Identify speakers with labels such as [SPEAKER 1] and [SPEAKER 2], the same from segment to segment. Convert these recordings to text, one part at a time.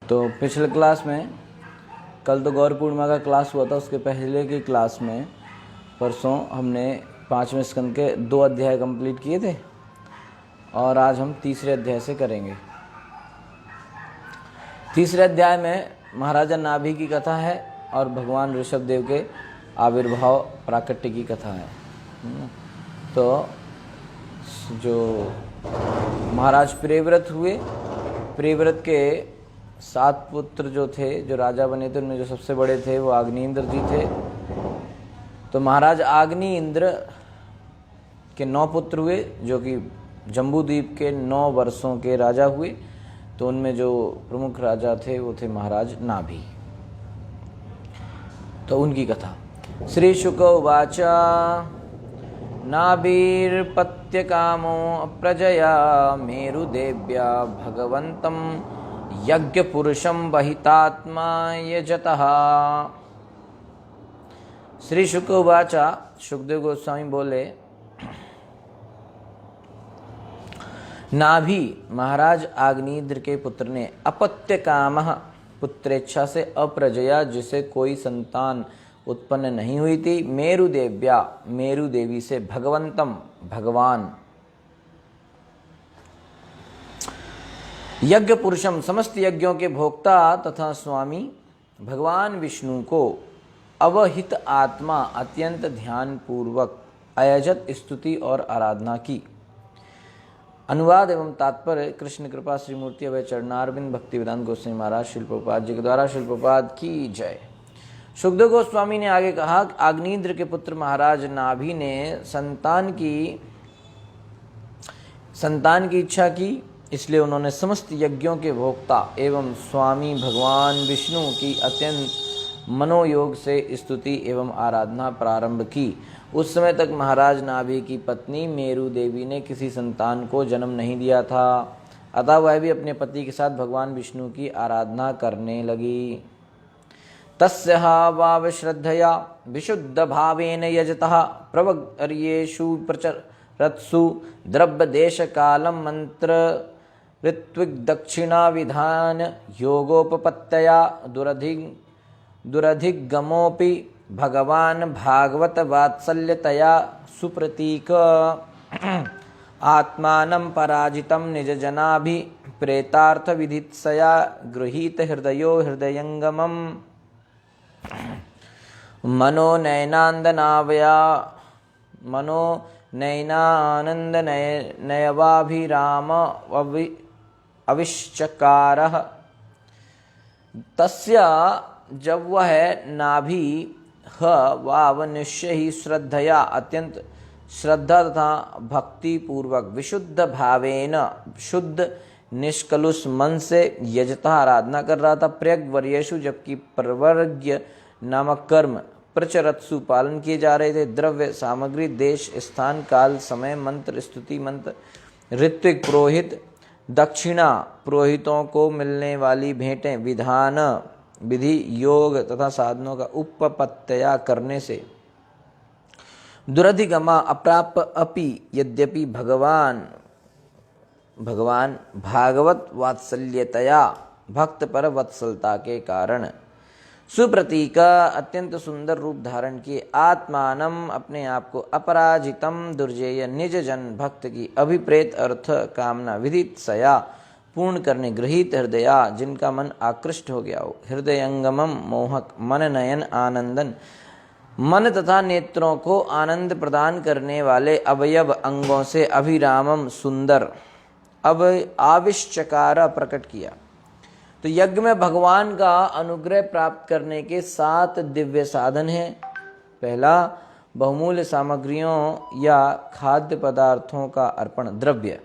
[SPEAKER 1] तो पिछले क्लास में, कल तो गौर पूर्णिमा का क्लास हुआ था, उसके पहले की क्लास में परसों हमने 5वें स्कंद के 2 अध्याय कंप्लीट किए थे और आज हम तीसरे अध्याय से करेंगे। तीसरे अध्याय में महाराजा नाभि की कथा है और भगवान ऋषभदेव के आविर्भाव प्राकट्य की कथा है। तो जो महाराज प्रियव्रत हुए, प्रियव्रत के 7 पुत्र जो थे, जो राजा बने थे, उनमें जो सबसे बड़े थे वो अग्निइंद्र जी थे। तो महाराज अग्निइंद्र के 9 पुत्र हुए, जो कि जम्बूद्वीप के 9 वर्षों के राजा हुए। तो उनमें जो प्रमुख राजा थे वो थे महाराज नाभि। तो उनकी कथा। श्री शुक उवाच नाभिर्पत्यकामो अप्रजया मेरुदेव्या भगवन्तं यज्ञपुरुषं वहितात्मा यजतः। श्री शुक उवाच, शुकदेव गोस्वामी बोले, नाभि महाराज अग्निइंद्र के पुत्र ने अपत्यकामः पुत्रेच्छा से अप्रजया, जिसे कोई संतान उत्पन्न नहीं हुई थी, मेरुदेव्या मेरु देवी से, भगवंतम भगवान, यज्ञ पुरुषम समस्त यज्ञों के भोक्ता तथा स्वामी भगवान विष्णु को अवहित आत्मा अत्यंत ध्यान पूर्वक अयजत स्तुति और आराधना की। अनुवाद एवं तात्पर्य कृष्ण कृपा श्रीमूर्ति अभय चरणारविंद भक्ति वेदांत गोस्वामी महाराज श्रील प्रभुपाद जी के द्वारा। श्रील प्रभुपाद की जय। सुखदेव गोस्वामी ने आगे कहा, अग्निइंद्र के पुत्र महाराज नाभि ने संतान की इच्छा की, इसलिए उन्होंने समस्त यज्ञों के भोक्ता एवं स्वामी भगवान विष्णु की अत्यंत मनोयोग से स्तुति एवं आराधना प्रारंभ की। उस समय तक महाराज नाभि की पत्नी मेरु देवी ने किसी संतान को जन्म नहीं दिया था, अतः वह भी अपने पति के साथ भगवान विष्णु की आराधना करने लगी। तस्याः वाव श्रद्धया विशुद्ध भावेन यजतः प्रवर्येषु प्रचरत्सु द्रव्य देश कालम मंत्र ऋत्विक दक्षिणा विधान योगोपपत्तया दुरधिगमोपि भगवान भागवत वात्सल्यतया सुप्रतीक आत्मानं पराजितं निज जनाभि प्रेतार्थ विधित्सया गृहीत हृदयो हृदयंगमम् मनोनयनानंदनयवाभिराम अविश्चकारः। तस्या, जब वह नाभि वाव निश्चय ही श्रद्धया अत्यंत श्रद्धा तथा भक्ति पूर्वक विशुद्ध भावेन शुद्ध निष्कलुष मन से यजता आराधना कर रहा था, प्रयग्वर्येषु, जबकि प्रवर्ग्य नामक कर्म प्रचरत्सु पालन किए जा रहे थे, द्रव्य सामग्री देश स्थान काल समय मंत्र स्तुति मंत्र ऋत्विक पुरोहित दक्षिणा पुरोहितों को मिलने वाली भेंटें विधान विधि योग तथा साधनों का उपपत्तया करने से दुरधिगमा अप्राप अपि यद्यपि भगवान भागवत वात्सल्यतया भक्त पर वत्सलता के कारण सुप्रतीक अत्यंत सुंदर रूप धारण किए, आत्मानम अपने आप को, अपराजितम दुर्जेय निज जन भक्त की अभिप्रेत अर्थ कामना विदित सया पूर्ण करने, गृहीत हृदया जिनका मन आकृष्ट हो गया हो, हृदयंगमम मोहक, मन नयन आनंदन, मन तथा नेत्रों को आनंद प्रदान करने वाले अवयव अंगों से अभिरामम सुंदर अब आविश्चकार प्रकट किया। तो यज्ञ में भगवान का अनुग्रह प्राप्त करने के 7 दिव्य साधन हैं। पहला, बहुमूल्य सामग्रियों या खाद्य पदार्थों का अर्पण द्रव्य।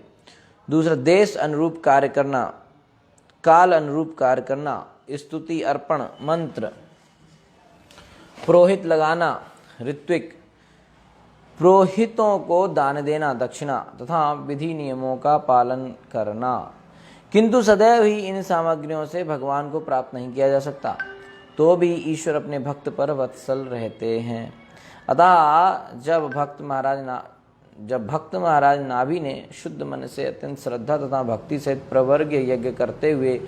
[SPEAKER 1] दूसरा, देश अनुरूप कार्य करना, काल अनुरूप कार्य करना, स्तुति अर्पण मंत्र, पुरोहित लगाना ऋत्विक, पुरोहितों को दान देना दक्षिणा, तथा विधि नियमों का पालन करना। किंतु सदैव ही इन सामग्रियों से भगवान को प्राप्त नहीं किया जा सकता, तो भी ईश्वर अपने भक्त पर वत्सल रहते हैं। अतः जब भक्त महाराज नाभि ने शुद्ध मन से अत्यंत श्रद्धा तथा भक्ति सहित प्रवर्ग यज्ञ करते हुए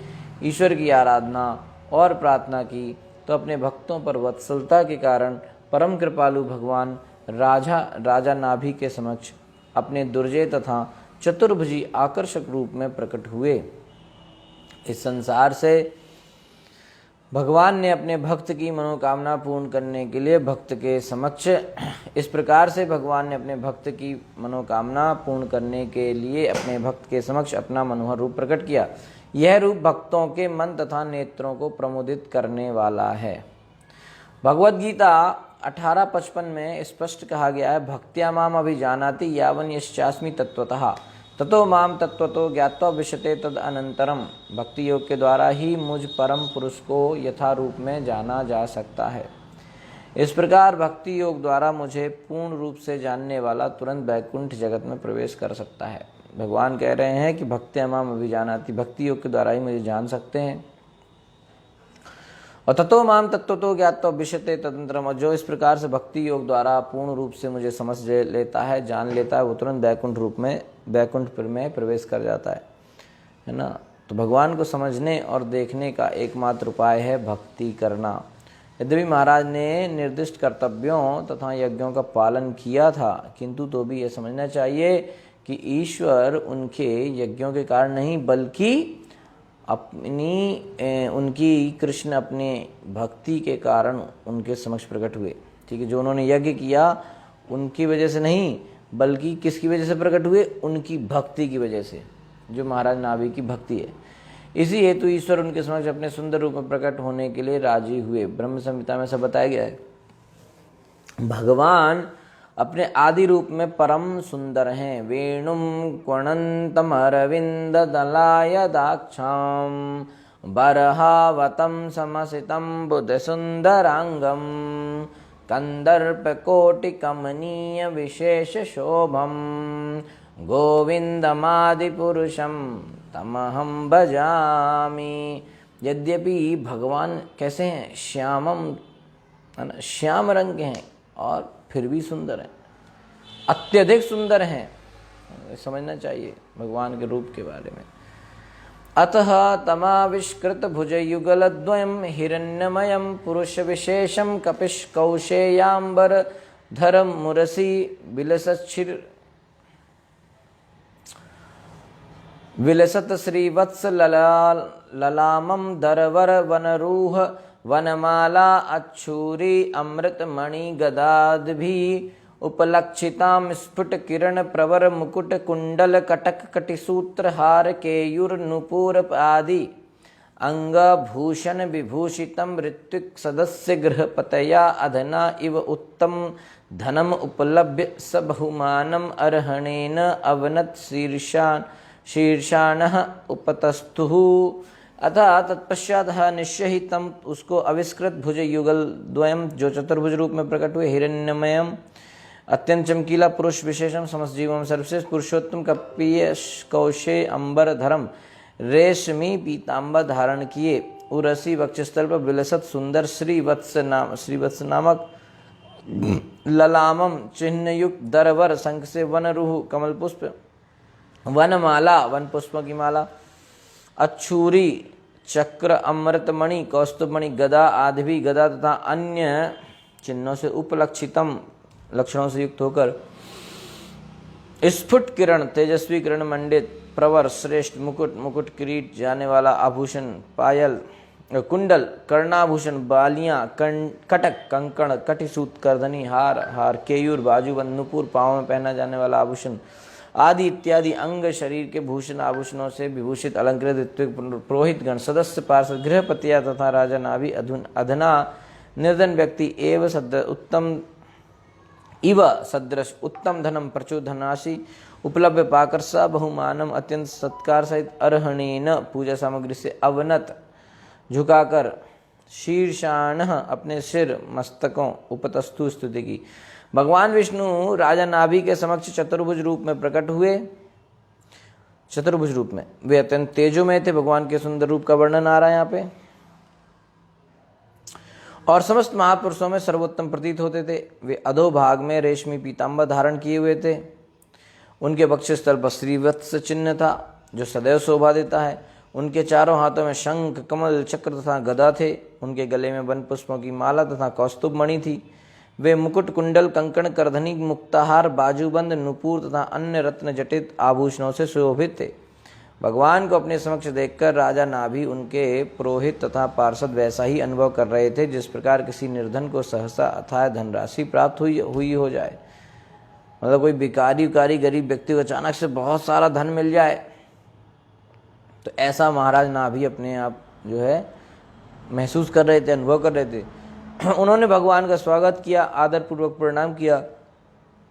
[SPEAKER 1] ईश्वर की आराधना और प्रार्थना की तो अपने भक्तों पर वत्सलता के कारण परम कृपालु भगवान राजा नाभि के समक्ष अपने दुर्जय तथा चतुर्भुजी आकर्षक रूप में प्रकट हुए। इस संसार से भगवान ने अपने भक्त की मनोकामना पूर्ण करने के लिए भक्त के समक्ष इस प्रकार से भगवान ने अपने भक्त की मनोकामना पूर्ण करने के लिए अपने भक्त के समक्ष अपना मनोहर रूप प्रकट किया। यह रूप भक्तों के मन तथा नेत्रों को प्रमोदित करने वाला है। भगवद गीता 18:55 में स्पष्ट कहा गया है, भक्त्या माम अभिजानाति यावन यश्चास्मि तत्वतः ततो माम तत्वतो ज्ञात्वा विशते तद अनंतरम। भक्ति योग के द्वारा ही मुझ परम पुरुष को यथा रूप में जाना जा सकता है। इस प्रकार भक्ति योग द्वारा मुझे पूर्ण रूप से जानने वाला तुरंत वैकुंठ जगत में प्रवेश कर सकता है। भगवान कह रहे हैं कि भक्त्या माम अभिजानाति, भक्ति योग के द्वारा ही मुझे जान सकते हैं। और ततो माम तत्वतो ज्ञात्वा विशते तदंतरम, और जो इस प्रकार से भक्ति योग द्वारा पूर्ण रूप से मुझे समझ लेता है, जान लेता है, वो तुरंत वैकुंठ रूप में वैकुंठ में प्रवेश कर जाता है ना। तो भगवान को समझने और देखने का एकमात्र उपाय है भक्ति करना। यद्यपि महाराज ने निर्दिष्ट कर्तव्यों तथा यज्ञों का पालन किया था, किंतु तो भी यह समझना चाहिए कि ईश्वर उनके यज्ञों के कारण नहीं बल्कि उनकी कृष्ण अपने भक्ति के कारण उनके समक्ष प्रकट हुए। ठीक है, जो उन्होंने यज्ञ किया उनकी वजह से नहीं बल्कि किसकी वजह से प्रकट हुए, उनकी भक्ति की वजह से, जो महाराज नाभि की भक्ति है। इसी हेतु ईश्वर उनके समक्ष अपने सुंदर रूप में प्रकट होने के लिए राजी हुए। ब्रह्म संहिता में सब बताया गया है। भगवान अपने आदि रूप में परम सुंदर हैं। वेणुम क्वणंतम अरविंद दलाय दाक्षाम बरहावतम समसितम बुध सुंदरांगम कंदर्प कोटि कमनीय विशेष शोभम गोविंदमादि पुरुषम तमहम भजामि। यद्यपि भगवान कैसे हैं, श्यामम, श्याम रंग के हैं और फिर भी सुंदर हैं, अत्यधिक सुंदर हैं। समझना चाहिए भगवान के रूप के बारे में। अतः तमाविष्कृत भुज युगल द्वयम हिरण्यमयम पुरुष विशेषम कपिश कौशेयांबर धर मुरसी विलसत श्रीवत्स ललामम दरवर वनरूह वनमाला अच्छूरी अमृतमणि गदाद्भि उपलक्षितां स्फुट किरण प्रवर मुकुट कुंडल कटक कटिसूत्र हार केयूर नुपुर आदि अंग भूषण विभूषितम ऋत्विक सदस्य गृहपतया अधना इव उत्तम धनम उपलभ्य स बहुमानम अर्हणेन अवनत शीर्षाणः उपतस्थुः। अतः तत्पश्चात निश्चय ही तम उसको अविष्कृत भुज युगल द्वयम, जो चतुर्भुज रूप में प्रकट हुए, हिरण्यमयम अत्यंत चमकीला पुरुष विशेषम समस्त जीवों में सर्वश्रेष्ठ पुरुषोत्तम कपीय कौशे अंबर धर्म रेशमी पीतांबर धारण किए, उरसी वक्षस्थल पर विलसत सुंदर श्रीवत्स नामक ललामम चिन्ह युक्त दरवर शंख से वनरूह कमल पुष्प, वनमाला वन पुष्पों की माला, अच्छूरी चक्र अमृतमणि कौस्तुभमणि गदा आदि भी गदा तथा अन्य चिन्हों से उपलक्षितम लक्षणों से युक्त होकर स्फुट किरण तेजस्वी किरण मंडित प्रवर श्रेष्ठ मुकुट मुकुट किरीट जाने वाला आभूषण पायल कुंडल कर्णाभूषण बालियां कटक कंकण कटिसूत करधनी हार केयूर बाजूबंद नुपुर पांव में पहना जाने वाला आभूषण आदि इत्यादि अंग शरीर के भूषण आभूषणों से विभूषित अलंकृत ऋत्विक पुरोहित गण सदस्य पार्षद गृहपतिया तथा राजा नाभि अधना निर्धन व्यक्ति सदृश उत्तम धनम प्रचुर धनराशि उपलब्ध पाकर स बहुमानम अत्यंत सत्कार सहित अर्हणेन पूजा सामग्री से अवनत झुकाकर शीर्षाण अपने सिर मस्तकों उपतस्तु स्तुति की। भगवान विष्णु राजा नाभि के समक्ष चतुर्भुज रूप में प्रकट हुए। चतुर्भुज रूप में वे अत्यंत तेजोमय थे। भगवान के सुंदर रूप का वर्णन आ रहा है यहाँ पे। और समस्त महापुरुषों में सर्वोत्तम प्रतीत होते थे। वे अधोभाग में रेशमी पीतांबर धारण किए हुए थे। उनके वक्षस्थल पर श्रीवत्स चिन्ह था जो सदैव शोभा देता है। उनके चारों हाथों में शंख, कमल, चक्र तथा गदा थे। उनके गले में वन पुष्पों की माला तथा कौस्तुभ मणि थी। वे मुकुट, कुंडल, कंकण, करधनी, मुक्ताहार, बाजूबंद, नुपुर तथा अन्य रत्न जटित आभूषणों से सुशोभित थे। भगवान को अपने समक्ष देखकर राजा नाभि, उनके पुरोहित तथा पार्षद वैसा ही अनुभव कर रहे थे जिस प्रकार किसी निर्धन को सहसा अथाह धनराशि प्राप्त हुई हो जाए। मतलब कोई भिखारी गरीब व्यक्ति को अचानक से बहुत सारा धन मिल जाए, तो ऐसा महाराज नाभि अपने आप जो है महसूस कर रहे थे, अनुभव कर रहे थे। उन्होंने भगवान का स्वागत किया, आदरपूर्वक प्रणाम किया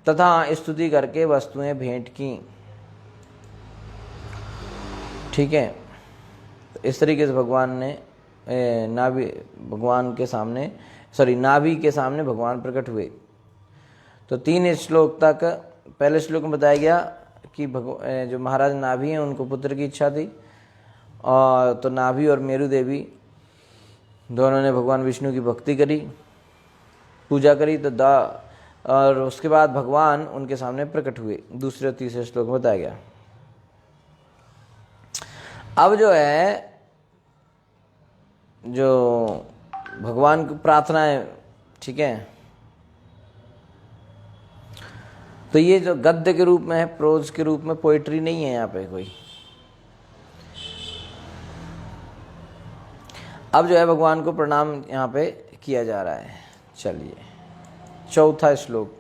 [SPEAKER 1] तथा स्तुति करके वस्तुएं भेंट की। ठीक है, तो इस तरीके से भगवान ने नाभि के सामने भगवान प्रकट हुए। तो 3 श्लोक तक, पहले श्लोक में बताया गया कि जो महाराज नाभि हैं उनको पुत्र की इच्छा थी, और तो नाभि और मेरु देवी दोनों ने भगवान विष्णु की भक्ति करी, पूजा करी, तो और उसके बाद भगवान उनके सामने प्रकट हुए। दूसरे और तीसरे श्लोक में बताया गया। अब जो है, जो भगवान की प्रार्थना है, ठीक है, तो ये जो गद्य के रूप में है, प्रोज के रूप में, पोइट्री नहीं है यहाँ पे कोई। अब जो है भगवान को प्रणाम यहाँ पे किया जा रहा है। चलिए, चौथा श्लोक,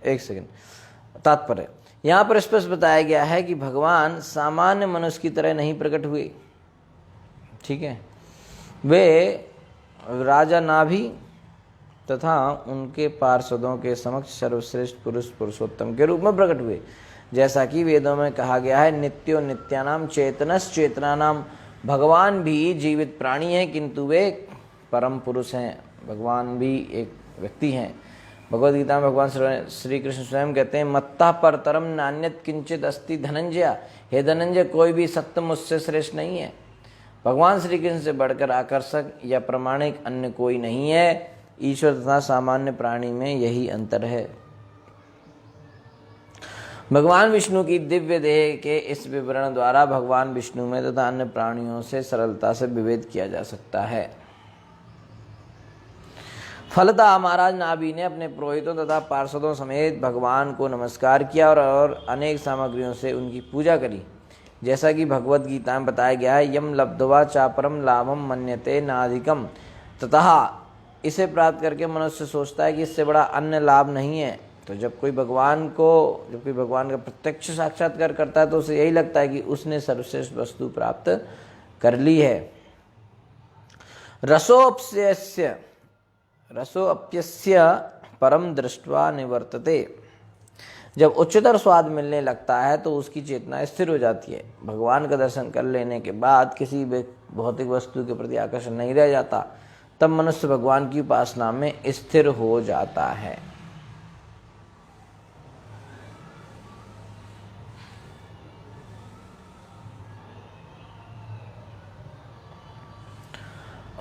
[SPEAKER 1] 1 सेकंड। तात्पर्य, यहाँ पर स्पष्ट बताया गया है कि भगवान सामान्य मनुष्य की तरह नहीं प्रकट हुए। ठीक है, वे राजा नाभि तथा उनके पार्षदों के समक्ष सर्वश्रेष्ठ पुरुष पुरुषोत्तम के रूप में प्रकट हुए। जैसा कि वेदों में कहा गया है, नित्यो नित्यानाम चेतनस चेतनानाम। भगवान भी जीवित प्राणी हैं, किंतु वे परम पुरुष हैं। भगवान भी एक व्यक्ति हैं। भगवद गीता में भगवान श्री कृष्ण स्वयं कहते हैं, मत्ता परतरम नान्यत किंचित अस्ति धनंजय। हे धनंजय, कोई भी सत्य मुझसे श्रेष्ठ नहीं है। भगवान श्री कृष्ण से बढ़कर आकर्षक या प्रमाणिक अन्य कोई नहीं है। ईश्वर तथा सामान्य प्राणी में यही अंतर है। भगवान विष्णु की दिव्य देह के इस विवरण द्वारा भगवान विष्णु में तथा अन्य प्राणियों से सरलता से विभेद किया जा सकता है। फलतः महाराज नाभि ने अपने पुरोहितों तथा पार्षदों समेत भगवान को नमस्कार किया और अनेक सामग्रियों से उनकी पूजा करी। जैसा कि भगवद गीता में बताया गया है, यम लब्ध्वा चापरम लाभम मन्यते नाधिकम। तथा इसे प्राप्त करके मनुष्य सोचता है कि इससे बड़ा अन्य लाभ नहीं है। तो जब कोई भगवान का प्रत्यक्ष साक्षात्कार करता है तो उसे यही लगता है कि उसने सर्वश्रेष्ठ वस्तु प्राप्त कर ली है। रसोऽप्यस्य परम दृष्ट्वा निवर्तते। जब उच्चतर स्वाद मिलने लगता है तो उसकी चेतना स्थिर हो जाती है। भगवान का दर्शन कर लेने के बाद किसी भौतिक वस्तु के प्रति आकर्षण नहीं रह जाता। तब मनुष्य भगवान की उपासना में स्थिर हो जाता है।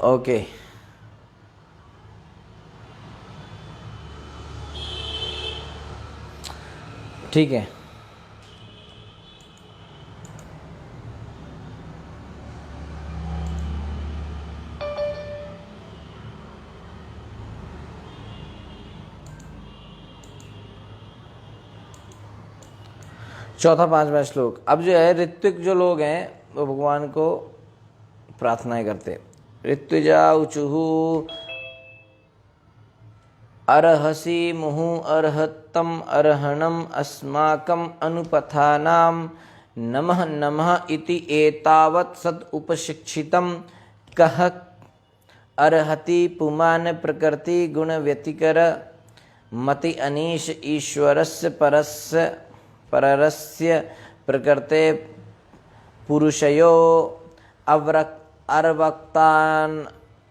[SPEAKER 1] ओके, ठीक है। चौथा 5वां श्लोक। अब जो है ऋत्विक जो लोग हैं वो भगवान को प्रार्थनाएं करते। ऋत्विजा ऊचुः अर्हसि मुहु अर्हत्तम अर्हणम अस्माकम अनुपथानाम नमः नमः इति एतावत् सद उपशिक्षितम कह अर्हति पुमान प्रकृति गुण व्यतिकर मति अनीश ईश्वरस्य पररस्य प्रकृते पुरुषयो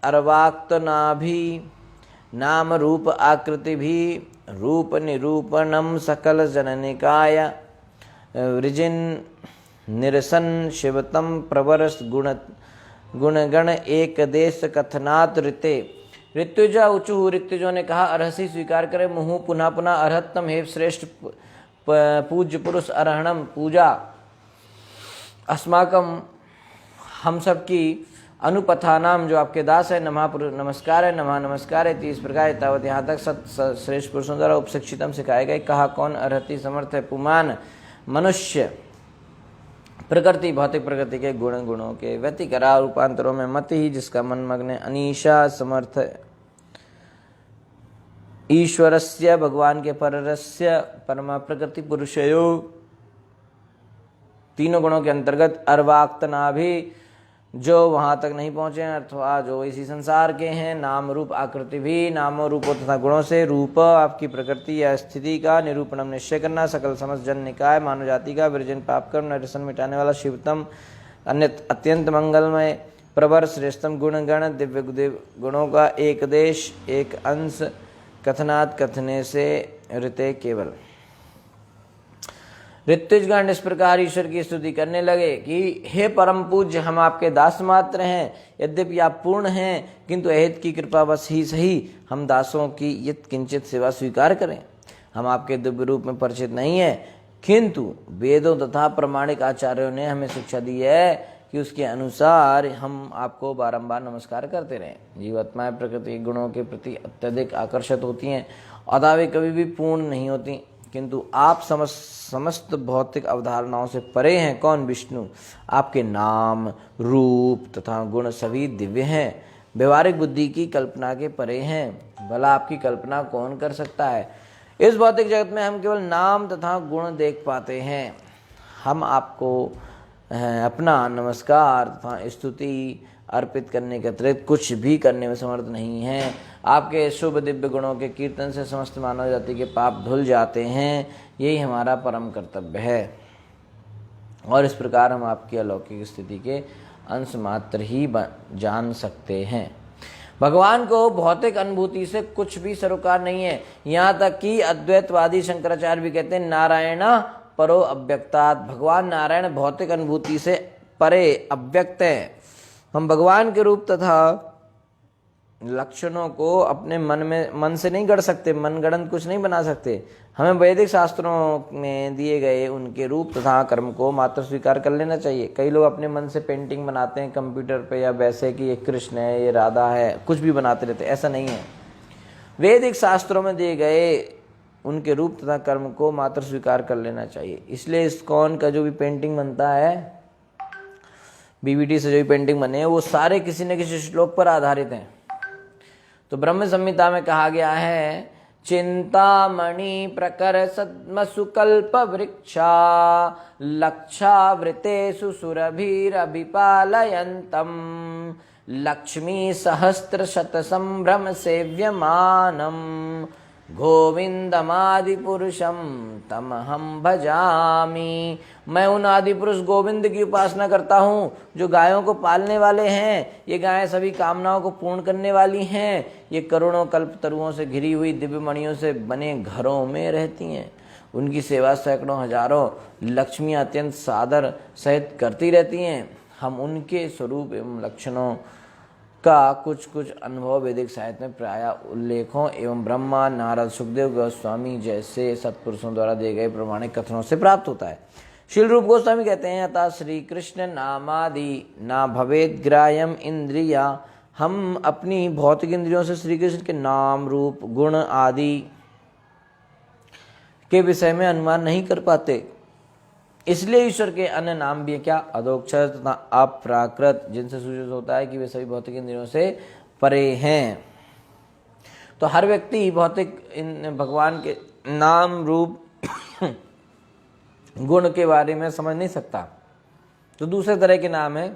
[SPEAKER 1] अर्वाक्तनाभि नाम रूप आकृति भी रूप निरूपणम सकल जननिकाय वृजिन निरसन शिवतम प्रवरस गुणगण एक देश कथनात् ऋते। ऋत्विजा ऊचुः, ऋत्विजों ने कहा, अर्हसि स्वीकार करे, मुहु पुनः पुनः अर्हत्तम, हे श्रेष्ठ पूज्य पुरुष, अर्हणम पूजा, अस्माकम हम सब की अनुपथा नाम जो आपके दास है, नमस्कार है, नमः नमस्कार है। इस प्रकार तावत यहाँ तक सत श्रेष्ठ पुरुषों द्वारा उपशिक्षितम सिखाए गए। कहा कौन अर्हति समर्थ है पुमान मनुष्य प्रकृति भौतिक प्रकृति के गुणों के व्यतिकरा रूपांतरों में मत ही जिसका मन मग्न है। अनीशा समर्थ ईश्वरस्य भगवान के पररस्य परमा प्रकृति पुरुषयो तीनों गुणों के अंतर्गत अर्वाक्तना भी जो वहां तक नहीं पहुंचे हैं अथवा जो इसी संसार के हैं। नाम रूप आकृति भी नामों रूपों तथा गुणों से रूप आपकी प्रकृति या स्थिति का निरूपणम निश्चय करना। सकल समस्त जन निकाय मानव जाति का विरजन पाप कर्म नरसन मिटाने वाला शिवतम अत्यंत मंगलमय प्रवर श्रेष्ठतम गुण गण दिव्य गुणों का एक देश एक अंश कथनात् कथने से ऋते केवल। ऋत्विजगण इस प्रकार ईश्वर की स्तुति करने लगे कि हे परम पूज्य, हम आपके दास मात्र हैं। यद्यपि आप पूर्ण हैं किंतु अहेत की कृपा बस ही सही हम दासों की यत किंचित सेवा स्वीकार करें। हम आपके दिव्य रूप में परिचित नहीं है, किंतु वेदों तथा प्रमाणिक आचार्यों ने हमें शिक्षा दी है कि उसके अनुसार हम आपको बारंबार नमस्कार करते रहें। जीवात्माएं प्रकृति गुणों के प्रति अत्यधिक आकर्षित होती हैं अतः वे कभी भी पूर्ण नहीं होती, किंतु आप समस्त भौतिक अवधारणाओं से परे हैं। कौन? विष्णु। आपके नाम रूप तथा गुण सभी दिव्य हैं, व्यवहारिक बुद्धि की कल्पना के परे हैं। भला आपकी कल्पना कौन कर सकता है? इस भौतिक जगत में हम केवल नाम तथा गुण देख पाते हैं। हम आपको अपना नमस्कार तथा स्तुति अर्पित करने के अतिरिक्त कुछ भी करने में समर्थ नहीं हैं। आपके शुभ दिव्य गुणों के कीर्तन से समस्त मानव जाति के पाप धुल जाते हैं, यही हमारा परम कर्तव्य है। और इस प्रकार हम आपकी अलौकिक स्थिति के अंश मात्र ही जान सकते हैं। भगवान को भौतिक अनुभूति से कुछ भी सरोकार नहीं है। यहाँ तक कि अद्वैतवादी शंकराचार्य भी कहते हैं नारायण परो अव्यक्तात्। भगवान नारायण भौतिक अनुभूति से परे अव्यक्त है। हम भगवान के रूप तथा लक्षणों को अपने मन से नहीं गढ़ सकते, मनगढ़ंत कुछ नहीं बना सकते। हमें वैदिक शास्त्रों में दिए गए उनके रूप तथा कर्म को मात्र स्वीकार कर लेना चाहिए। कई लोग अपने मन से पेंटिंग बनाते हैं कंप्यूटर पे या वैसे कि ये कृष्ण है, ये राधा है, कुछ भी बनाते रहते, ऐसा नहीं है। वैदिक शास्त्रों में दिए गए उनके रूप तथा कर्म को मात्र स्वीकार कर लेना चाहिए। इसलिए इस्कॉन का जो भी पेंटिंग बनता है, बीबीटी से जो भी पेंटिंग बने हैं, वो सारे किसी न किसी श्लोक पर आधारित हैं। तो ब्रह्म संहिता में कहा गया है चिंतामणि प्रकर सद्मसुकल्प वृक्षा लक्षावृतेषु सुरभिरभिपालयन्तम् लक्ष्मी सहस्त्र शत संभ्रम सेव्यमानम् गोविंदमादि पुरुषम तमहम भजामि। मैं उन आदि पुरुष गोविंद की उपासना करता हूँ जो गायों को पालने वाले हैं। ये गायें सभी कामनाओं को पूर्ण करने वाली हैं। ये करोड़ों कल्पतरुओं से घिरी हुई दिव्य मणियों से बने घरों में रहती हैं। उनकी सेवा सैकड़ों हजारों लक्ष्मियाँ अत्यंत सादर सहित करती रहती हैं। हम उनके स्वरूप एवं लक्षणों का कुछ कुछ अनुभव वैदिक साहित्य में प्राय उल्लेखों एवं ब्रह्मा नारद सुखदेव गोस्वामी जैसे सत्पुरुषों द्वारा दिए गए प्रमाणिक कथनों से प्राप्त होता है। श्रील रूप गोस्वामी कहते हैं अतः श्री कृष्ण नामादि ना भवेद ग्राह्यम इंद्रिया। हम अपनी भौतिक इंद्रियों से श्री कृष्ण के नाम रूप गुण आदि के विषय में अनुमान नहीं कर पाते। इसलिए ईश्वर के अन्य नाम भी क्या अधोक्षर तथा अप्राकृत, जिनसे सूचित होता है कि वे सभी भौतिक इंद्रियों से परे हैं। तो हर व्यक्ति भौतिक भगवान के नाम रूप गुण के बारे में समझ नहीं सकता। तो दूसरे तरह के नाम है।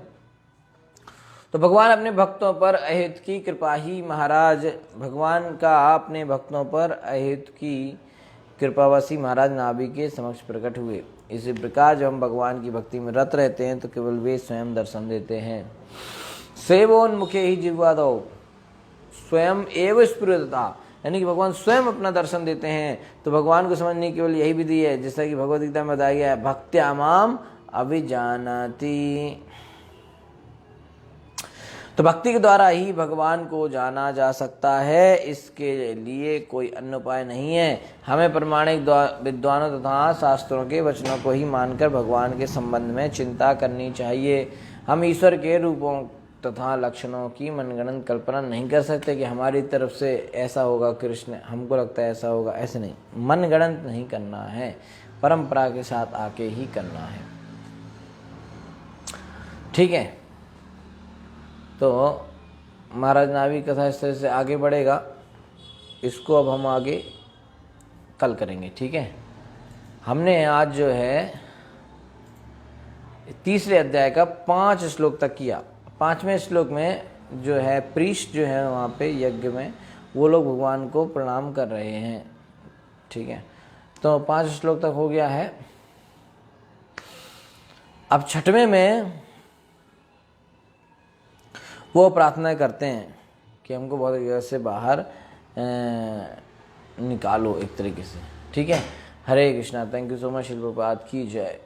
[SPEAKER 1] तो भगवान अपने भक्तों पर अहेतु की कृपा ही महाराज भगवान का अपने भक्तों पर अहेतु की कृपावशी महाराज नाभि के समक्ष प्रकट हुए। इसी प्रकार जब हम भगवान की भक्ति में रत रहते हैं तो केवल वे स्वयं दर्शन देते हैं। सेवोन्मुखे ही जिह्वादौ स्वयं एव स्फुरता, यानी कि भगवान स्वयं अपना दर्शन देते हैं। तो भगवान को समझने की केवल यही विधि है, जैसा कि भगवद गीता में बताया गया है भक्त्या माम अभिजानाति। तो भक्ति के द्वारा ही भगवान को जाना जा सकता है, इसके लिए कोई अन्य उपाय नहीं है। हमें प्रमाणिक विद्वानों तथा शास्त्रों के वचनों को ही मानकर भगवान के संबंध में चिंता करनी चाहिए। हम ईश्वर के रूपों तथा लक्षणों की मनगढ़ंत कल्पना नहीं कर सकते कि हमारी तरफ से ऐसा होगा, कृष्ण हमको लगता है ऐसा होगा, ऐसे नहीं, मनगढ़ंत नहीं करना है, परंपरा के साथ आके ही करना है। ठीक है, तो महाराज नाभि कथा इस तरह से आगे बढ़ेगा। इसको अब हम आगे कल करेंगे। ठीक है, हमने आज जो है तीसरे अध्याय का 5 श्लोक तक किया। 5वें श्लोक में जो है प्रीस्ट जो है वहाँ पे यज्ञ में वो लोग भगवान को प्रणाम कर रहे हैं। ठीक है, तो 5 श्लोक तक हो गया है। अब 6वें में वो प्रार्थना करते हैं कि हमको बहुत जगह से बाहर निकालो एक तरीके से। ठीक है, Hare Krishna. Thank you so much. शिल प्रभुपाद की जय।